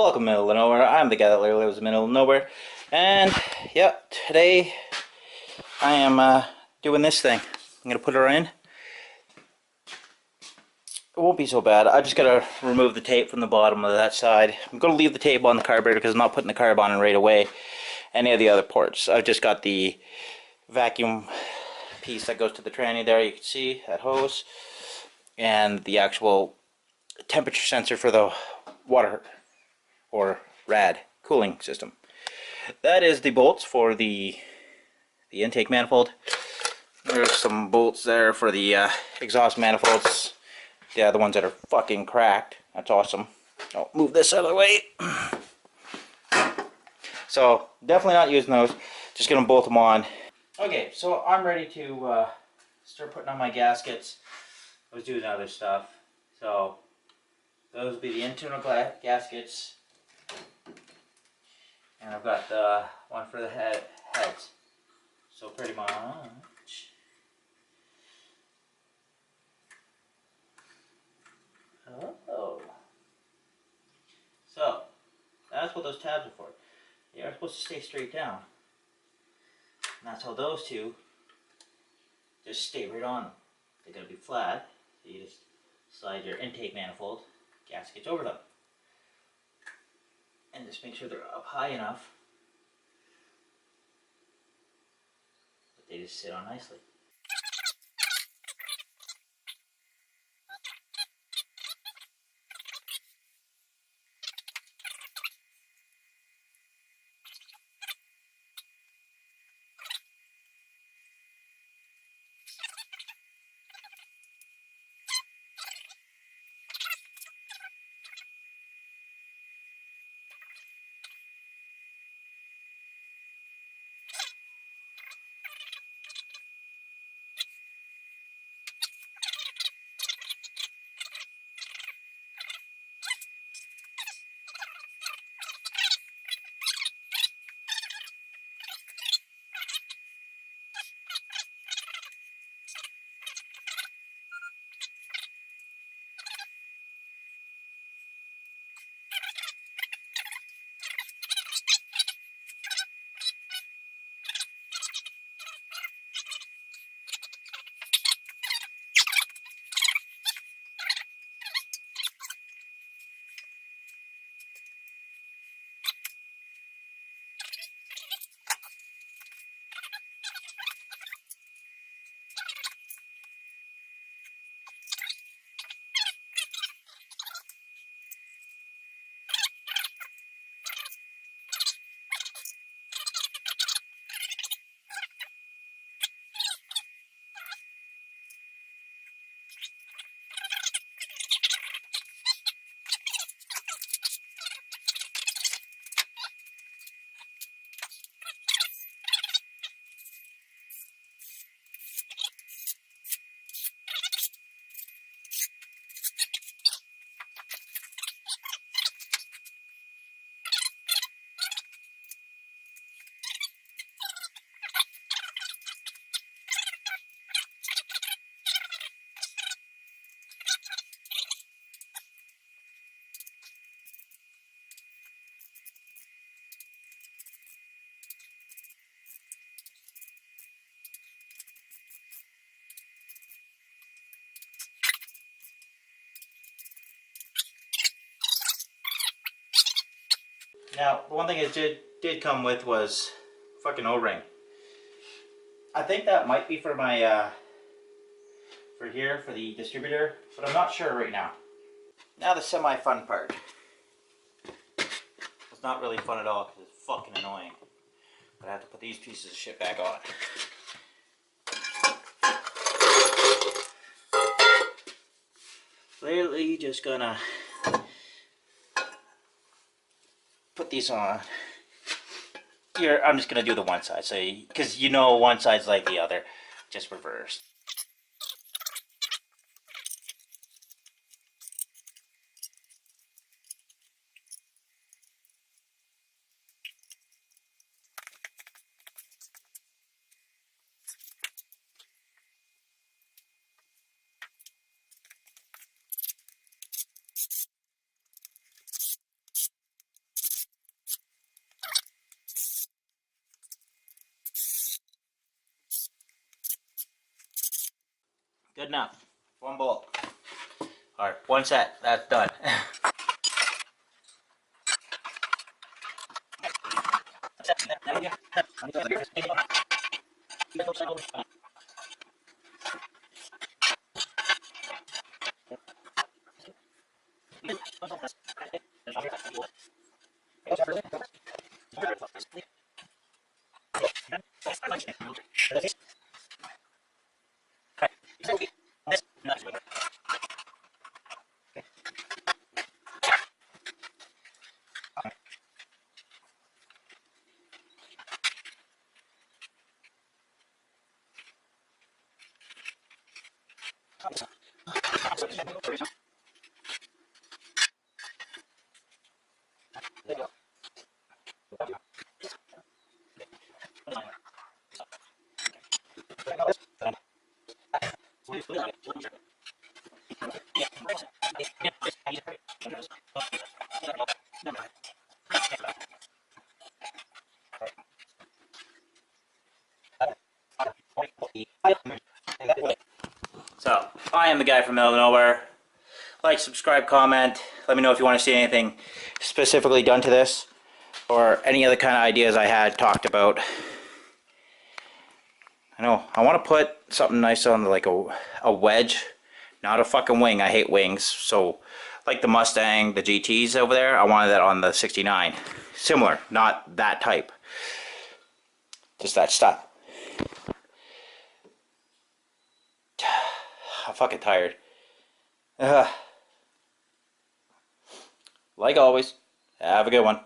Welcome, middle of nowhere. I'm the guy that literally lives in the middle of nowhere, and yeah, today I am doing this thing. I'm gonna put her in. It won't be so bad. I just gotta remove the tape from the bottom of that side. I'm gonna leave the tape on the carburetor because I'm not putting the carb on right away. Any of the other ports. I've just got the vacuum piece that goes to the tranny there. You can see that hose, and the actual temperature sensor for the water or rad cooling system. That is the bolts for the intake manifold. There's some bolts there for the exhaust manifolds. The other ones that are fucking cracked. That's awesome. I'll move this out of the way. So definitely not using those. Just gonna bolt them on. Okay, so I'm ready to start putting on my gaskets. I was doing other stuff. So those will be the internal gaskets. And I've got the one for the heads. So pretty much. Oh. So that's what those tabs are for. They are supposed to stay straight down. And that's how those two just stay right on them. They're going to be flat. So you just slide your intake manifold gaskets over them. And just make sure they're up high enough that they just sit on nicely. Now, the one thing it did come with was fucking O-ring. I think that might be for my, for here, for the distributor, but I'm not sure right now. Now the semi-fun part. It's not really fun at all because it's fucking annoying. But I have to put these pieces of shit back on. Literally just gonna put these on. Here, I'm just gonna do the one side, so because you know one side's like the other, just reversed. Good enough. One bolt. Alright, one set. That's done. So, I am the guy from middle of nowhere. Like, subscribe, comment. Let me know if you want to see anything specifically done to this, or any other kind of ideas I had talked about. I know, I want to put something nice on like a wedge, not a fucking wing. I hate wings. So, like the Mustang, the GTs over there, I wanted that on the 69. Similar, not that type. Just that style. I'm fucking tired. Like always, have a good one.